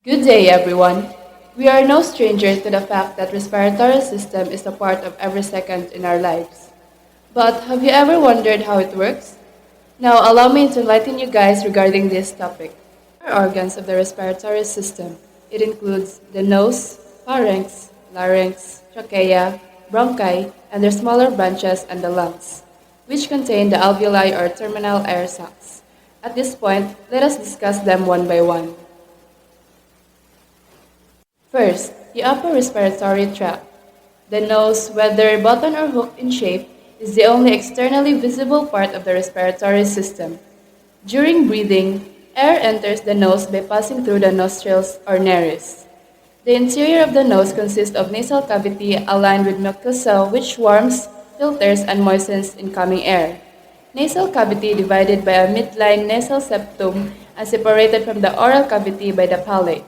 Good day, everyone. We are no stranger to the fact that respiratory system is a part of every second in our lives. But have you ever wondered how it works? Now, allow me to enlighten you guys regarding this topic. Are organs of the respiratory system. It includes the nose, pharynx, larynx, trachea, bronchi, and their smaller branches and the lungs, which contain the alveoli or terminal air sacs. At this point, let us discuss them one by one. First, the upper respiratory tract. The nose, whether button or hooked in shape, is the only externally visible part of the respiratory system. During breathing, air enters the nose by passing through the nostrils or nares. The interior of the nose consists of nasal cavity aligned with mucosa which warms, filters, and moistens incoming air. Nasal cavity divided by a midline nasal septum and separated from the oral cavity by the palate.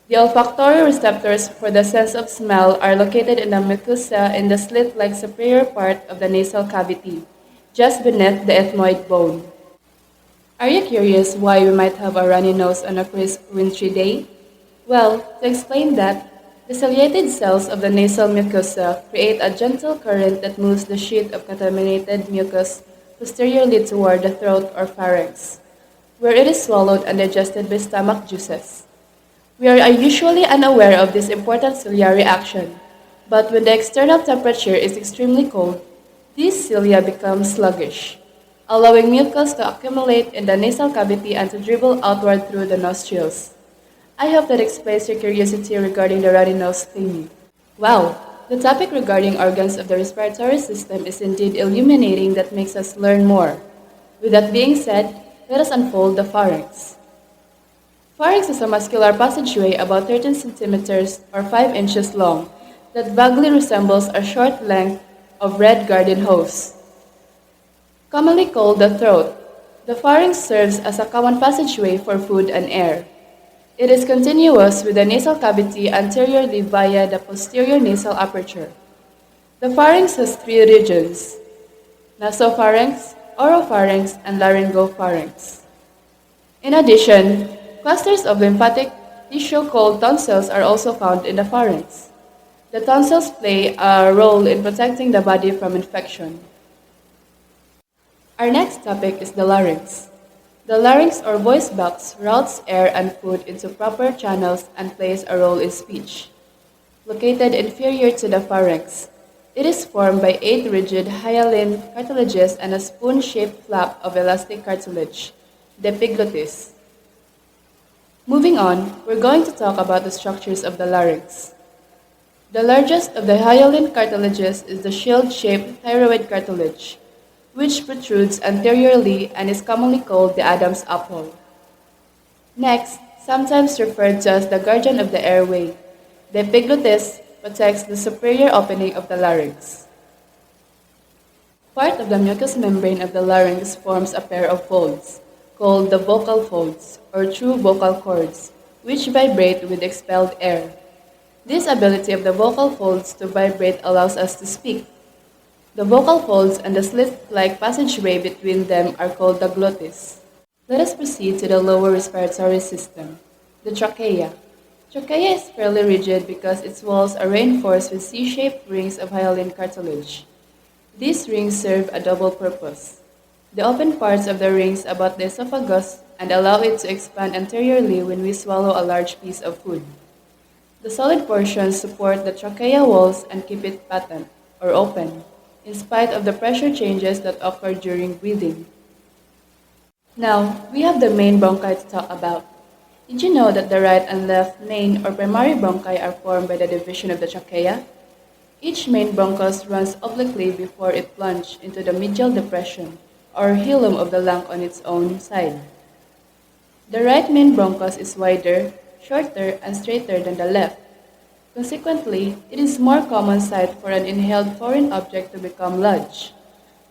The olfactory receptors for the sense of smell are located in the mucosa in the slit-like superior part of the nasal cavity, just beneath the ethmoid bone. Are you curious why we might have a runny nose on a crisp, wintry day? Well, to explain that, the ciliated cells of the nasal mucosa create a gentle current that moves the sheet of contaminated mucus posteriorly toward the throat or pharynx, where it is swallowed and digested by stomach juices. We are usually unaware of this important ciliary action, but when the external temperature is extremely cold, these cilia become sluggish, allowing mucus to accumulate in the nasal cavity and to dribble outward through the nostrils. I hope that explains your curiosity regarding the runny nose thingy. Wow, the topic regarding organs of the respiratory system is indeed illuminating that makes us learn more. With that being said, let us unfold the pharynx. Pharynx is a muscular passageway about 13 centimeters or 5 inches long that vaguely resembles a short length of red garden hose. Commonly called the throat, the pharynx serves as a common passageway for food and air. It is continuous with the nasal cavity anteriorly via the posterior nasal aperture. The pharynx has three regions: nasopharynx, oropharynx, and laryngopharynx. In addition, clusters of lymphatic tissue called tonsils are also found in the pharynx. The tonsils play a role in protecting the body from infection. Our next topic is the larynx. The larynx or voice box routes air and food into proper channels and plays a role in speech. Located inferior to the pharynx, it is formed by 8 rigid hyaline cartilages and a spoon-shaped flap of elastic cartilage, the epiglottis. Moving on, we're going to talk about the structures of the larynx. The largest of the hyaline cartilages is the shield-shaped thyroid cartilage, which protrudes anteriorly and is commonly called the Adam's apple. Next, sometimes referred to as the guardian of the airway, the epiglottis protects the superior opening of the larynx. Part of the mucous membrane of the larynx forms a pair of folds, called the vocal folds, or true vocal cords, which vibrate with expelled air. This ability of the vocal folds to vibrate allows us to speak. The vocal folds and the slit-like passageway between them are called the glottis. Let us proceed to the lower respiratory system, the trachea. Trachea is fairly rigid because its walls are reinforced with C-shaped rings of hyaline cartilage. These rings serve a double purpose. The open parts of the rings about the esophagus and allow it to expand anteriorly when we swallow a large piece of food. The solid portions support the trachea walls and keep it patent, or open, in spite of the pressure changes that occur during breathing. Now, we have the main bronchi to talk about. Did you know that the right and left main or primary bronchi are formed by the division of the trachea? Each main bronchus runs obliquely before it plunges into the medial depression, or hilum of the lung on its own side. The right main bronchus is wider, shorter, and straighter than the left. Consequently, it is more common sight for an inhaled foreign object to become lodged.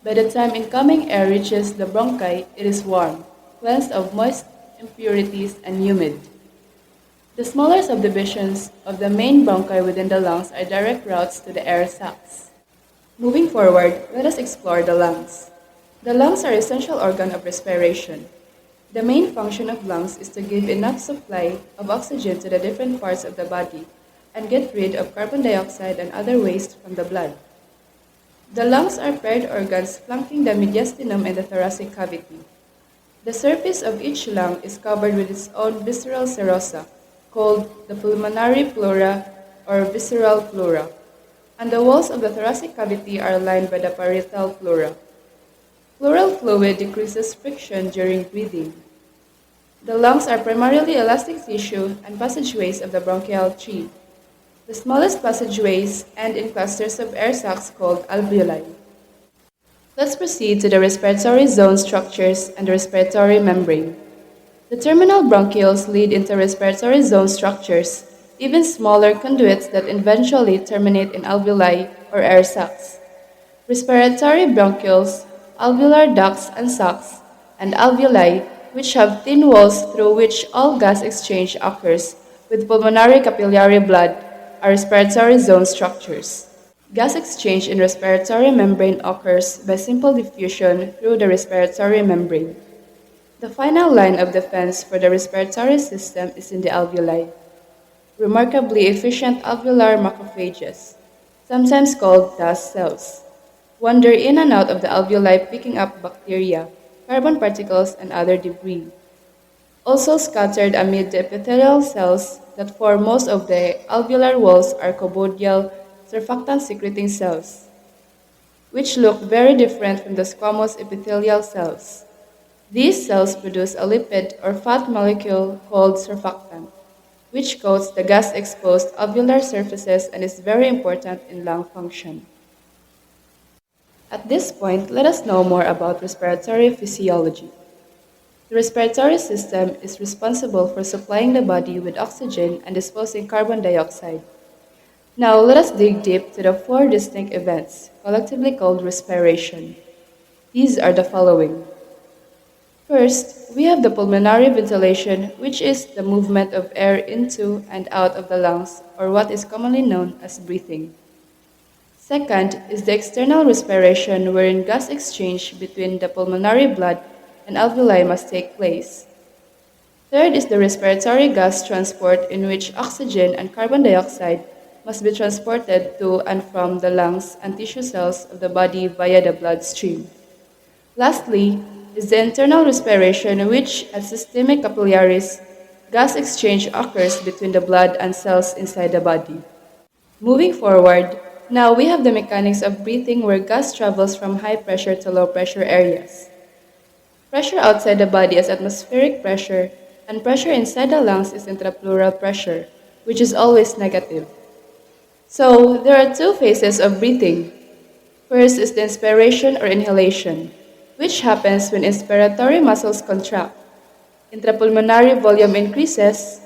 By the time incoming air reaches the bronchi, it is warm, cleansed of moist impurities, and humid. The smaller subdivisions of the main bronchi within the lungs are direct routes to the air sacs. Moving forward, let us explore the lungs. The lungs are an essential organ of respiration. The main function of lungs is to give enough supply of oxygen to the different parts of the body and get rid of carbon dioxide and other waste from the blood. The lungs are paired organs flanking the mediastinum and the thoracic cavity. The surface of each lung is covered with its own visceral serosa, called the pulmonary pleura or visceral pleura, and the walls of the thoracic cavity are lined by the parietal pleura. Pleural fluid decreases friction during breathing. The lungs are primarily elastic tissue and passageways of the bronchial tree. The smallest passageways end in clusters of air sacs called alveoli. Let's proceed to the respiratory zone structures and the respiratory membrane. The terminal bronchioles lead into respiratory zone structures, even smaller conduits that eventually terminate in alveoli or air sacs. Respiratory bronchioles, alveolar ducts and sacs, and alveoli, which have thin walls through which all gas exchange occurs with pulmonary capillary blood, are respiratory zone structures. Gas exchange in respiratory membrane occurs by simple diffusion through the respiratory membrane. The final line of defense for the respiratory system is in the alveoli. Remarkably efficient alveolar macrophages, sometimes called dust cells, wander in and out of the alveoli picking up bacteria, carbon particles, and other debris. Also scattered amid the epithelial cells that form most of the alveolar walls are cobodial surfactant-secreting cells, which look very different from the squamous epithelial cells. These cells produce a lipid or fat molecule called surfactant, which coats the gas-exposed alveolar surfaces and is very important in lung function. At this point, let us know more about respiratory physiology. The respiratory system is responsible for supplying the body with oxygen and disposing carbon dioxide. Now, let us dig deep to the four distinct events, collectively called respiration. These are the following. First, we have the pulmonary ventilation, which is the movement of air into and out of the lungs, or what is commonly known as breathing. Second is the external respiration, wherein gas exchange between the pulmonary blood and alveoli must take place. Third is the respiratory gas transport, in which oxygen and carbon dioxide must be transported to and from the lungs and tissue cells of the body via the bloodstream. Lastly is the internal respiration, in which at systemic capillaries, gas exchange occurs between the blood and cells inside the body. Moving forward, now we have the mechanics of breathing where gas travels from high pressure to low pressure areas. Pressure outside the body is atmospheric pressure, and pressure inside the lungs is intrapleural pressure, which is always negative. So, there are two phases of breathing. First is the inspiration or inhalation, which happens when inspiratory muscles contract. Intrapulmonary volume increases,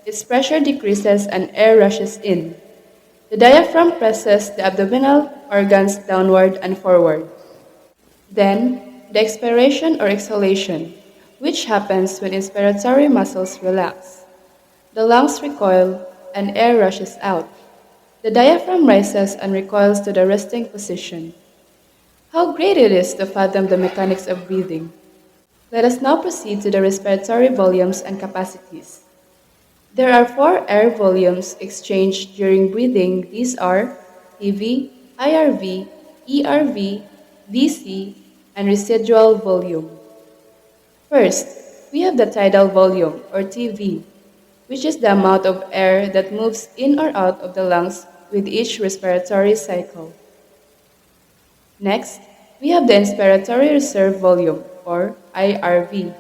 its pressure decreases, and air rushes in. The diaphragm presses the abdominal organs downward and forward. Then, the expiration or exhalation, which happens when inspiratory muscles relax. The lungs recoil and air rushes out. The diaphragm rises and recoils to the resting position. How great it is to fathom the mechanics of breathing. Let us now proceed to the respiratory volumes and capacities. There are four air volumes exchanged during breathing. These are PV, IRV, ERV, VC, and residual volume. First, we have the tidal volume, or TV, which is the amount of air that moves in or out of the lungs with each respiratory cycle. Next, we have the inspiratory reserve volume, or IRV,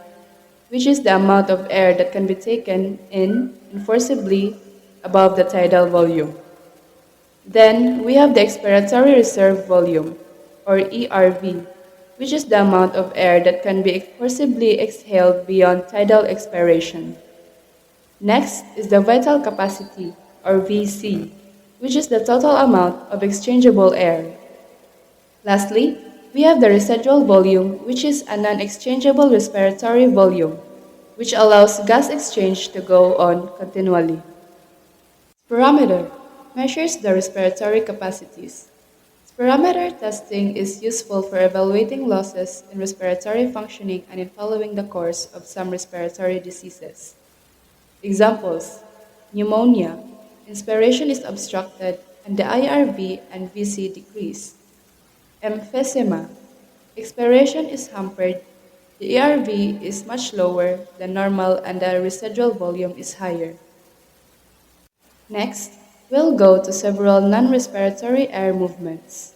which is the amount of air that can be taken in forcibly above the tidal volume. Then, we have the expiratory reserve volume, or ERV, which is the amount of air that can be forcibly exhaled beyond tidal expiration. Next is the vital capacity, or VC, which is the total amount of exchangeable air. Lastly, we have the residual volume, which is a non-exchangeable respiratory volume, which allows gas exchange to go on continually. Spirometer measures the respiratory capacities. Spirometer testing is useful for evaluating losses in respiratory functioning and in following the course of some respiratory diseases. Examples: pneumonia, inspiration is obstructed and the IRV and VC decrease. Emphysema, expiration is hampered, the ERV is much lower than normal and the residual volume is higher. Next, we'll go to several non-respiratory air movements.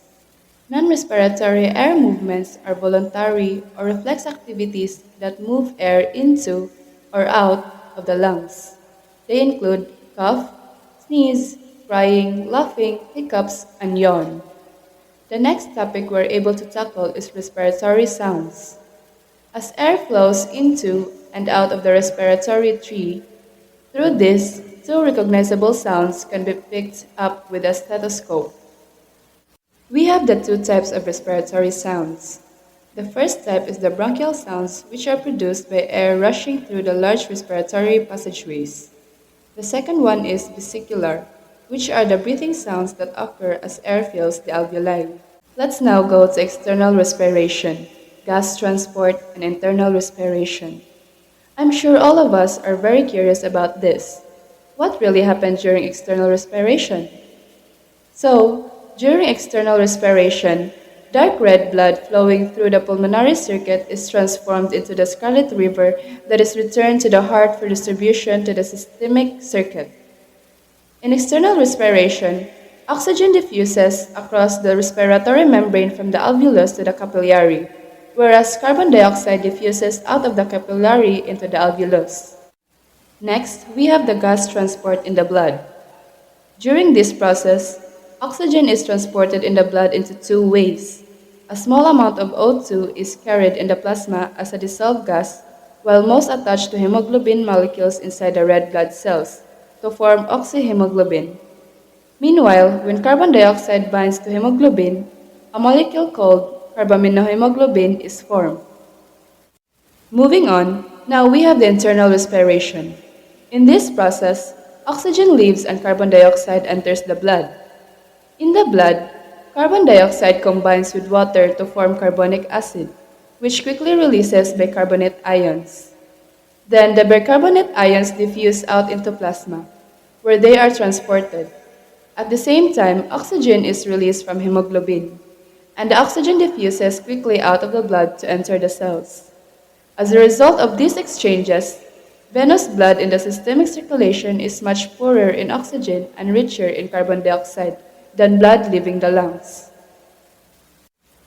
Non-respiratory air movements are voluntary or reflex activities that move air into or out of the lungs. They include cough, sneeze, crying, laughing, hiccups, and yawn. The next topic we're able to tackle is respiratory sounds. As air flows into and out of the respiratory tree, through this, two recognizable sounds can be picked up with a stethoscope. We have the two types of respiratory sounds. The first type is the bronchial sounds, which are produced by air rushing through the large respiratory passageways. The second one is vesicular, which are the breathing sounds that occur as air fills the alveoli. Let's now go to external respiration, gas transport, and internal respiration. I'm sure all of us are very curious about this. What really happens during external respiration? So, during external respiration, dark red blood flowing through the pulmonary circuit is transformed into the scarlet river that is returned to the heart for distribution to the systemic circuit. In external respiration, oxygen diffuses across the respiratory membrane from the alveolus to the capillary, whereas carbon dioxide diffuses out of the capillary into the alveolus. Next, we have the gas transport in the blood. During this process, oxygen is transported in the blood into two ways. A small amount of O2 is carried in the plasma as a dissolved gas, while most attach to hemoglobin molecules inside the red blood cells to form oxyhemoglobin. Meanwhile, when carbon dioxide binds to hemoglobin, a molecule called carbaminohemoglobin is formed. Moving on, now we have the internal respiration. In this process, oxygen leaves and carbon dioxide enters the blood. In the blood, carbon dioxide combines with water to form carbonic acid, which quickly releases bicarbonate ions. Then the bicarbonate ions diffuse out into plasma, where they are transported. At the same time, oxygen is released from hemoglobin, and the oxygen diffuses quickly out of the blood to enter the cells. As a result of these exchanges, venous blood in the systemic circulation is much poorer in oxygen and richer in carbon dioxide than blood leaving the lungs.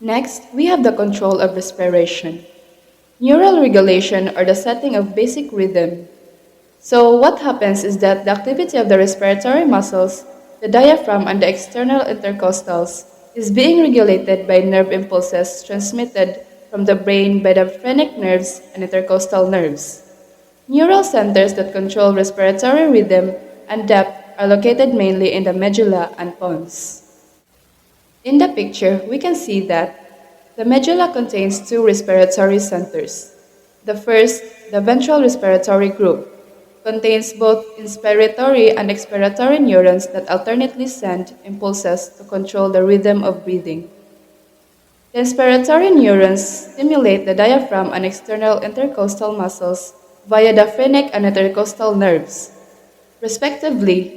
Next, we have the control of respiration. Neural regulation or the setting of basic rhythm. So what happens is that the activity of the respiratory muscles, the diaphragm and the external intercostals is being regulated by nerve impulses transmitted from the brain by the phrenic nerves and intercostal nerves. Neural centers that control respiratory rhythm and depth are located mainly in the medulla and pons. In the picture, we can see that the medulla contains two respiratory centers. The first, the ventral respiratory group, contains both inspiratory and expiratory neurons that alternately send impulses to control the rhythm of breathing. The inspiratory neurons stimulate the diaphragm and external intercostal muscles via the phrenic and intercostal nerves, respectively,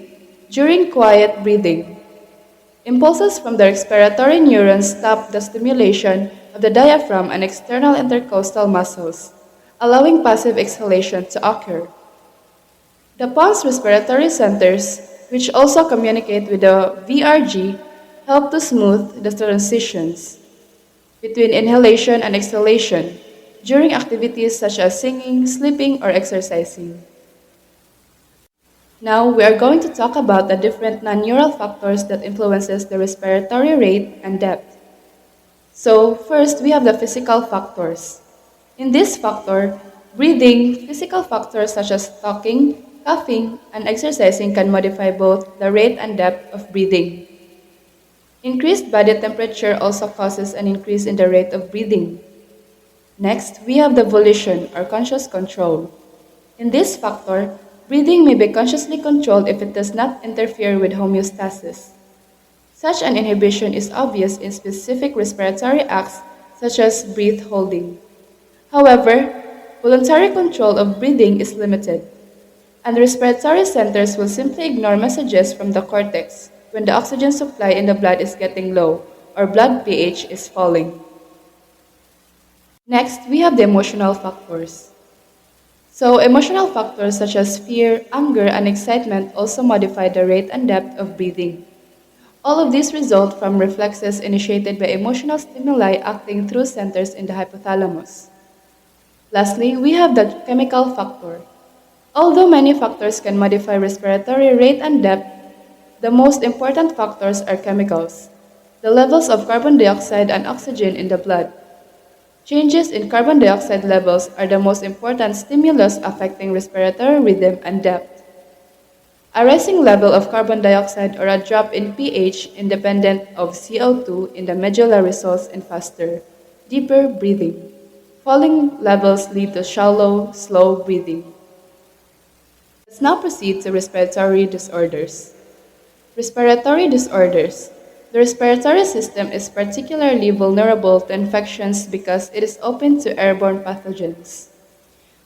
during quiet breathing. Impulses from the expiratory neurons stop the stimulation of the diaphragm and external intercostal muscles, allowing passive exhalation to occur. The pons respiratory centers, which also communicate with the VRG, help to smooth the transitions between inhalation and exhalation during activities such as singing, sleeping, or exercising. Now we are going to talk about the different non-neural factors that influences the respiratory rate and depth. So first, we have the physical factors. In this factor, breathing, physical factors such as talking, coughing, and exercising can modify both the rate and depth of breathing. Increased body temperature also causes an increase in the rate of breathing. Next, we have the volition or conscious control. In this factor, breathing may be consciously controlled if it does not interfere with homeostasis. Such an inhibition is obvious in specific respiratory acts such as breath holding. However, voluntary control of breathing is limited, and the respiratory centers will simply ignore messages from the cortex when the oxygen supply in the blood is getting low or blood pH is falling. Next, we have the emotional factors. So, emotional factors such as fear, anger, and excitement also modify the rate and depth of breathing. All of these result from reflexes initiated by emotional stimuli acting through centers in the hypothalamus. Lastly, we have the chemical factor. Although many factors can modify respiratory rate and depth, the most important factors are chemicals, the levels of carbon dioxide and oxygen in the blood. Changes in carbon dioxide levels are the most important stimulus affecting respiratory rhythm and depth. A rising level of carbon dioxide or a drop in pH independent of CO2 in the medulla results in faster, deeper breathing. Falling levels lead to shallow, slow breathing. Let's now proceed to respiratory disorders. Respiratory disorders. The respiratory system is particularly vulnerable to infections because it is open to airborne pathogens.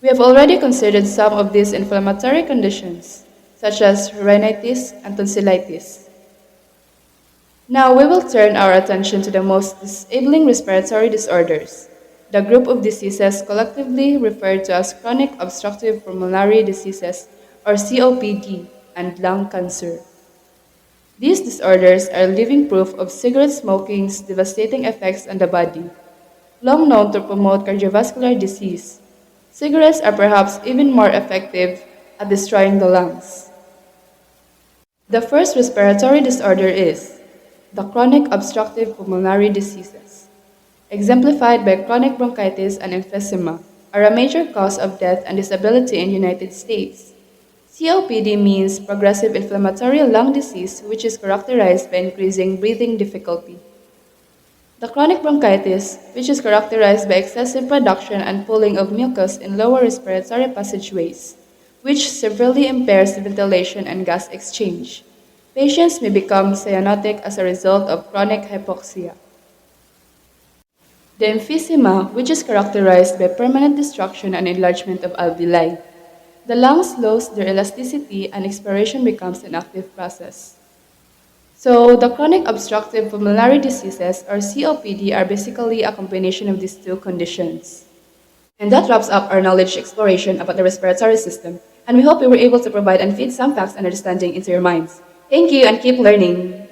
We have already considered some of these inflammatory conditions, such as rhinitis and tonsillitis. Now we will turn our attention to the most disabling respiratory disorders, the group of diseases collectively referred to as chronic obstructive pulmonary diseases or COPD and lung cancer. These disorders are living proof of cigarette smoking's devastating effects on the body. Long known to promote cardiovascular disease, cigarettes are perhaps even more effective at destroying the lungs. The first respiratory disorder is the chronic obstructive pulmonary diseases, exemplified by chronic bronchitis and emphysema, are a major cause of death and disability in the United States. COPD means progressive inflammatory lung disease, which is characterized by increasing breathing difficulty. The chronic bronchitis, which is characterized by excessive production and pooling of mucus in lower respiratory passageways, which severely impairs ventilation and gas exchange. Patients may become cyanotic as a result of chronic hypoxia. The emphysema, which is characterized by permanent destruction and enlargement of alveoli. The lungs lose their elasticity and expiration becomes an active process. So, the chronic obstructive pulmonary diseases, or COPD, are basically a combination of these two conditions. And that wraps up our knowledge exploration about the respiratory system, and we hope we were able to provide and feed some facts and understanding into your minds. Thank you and keep learning!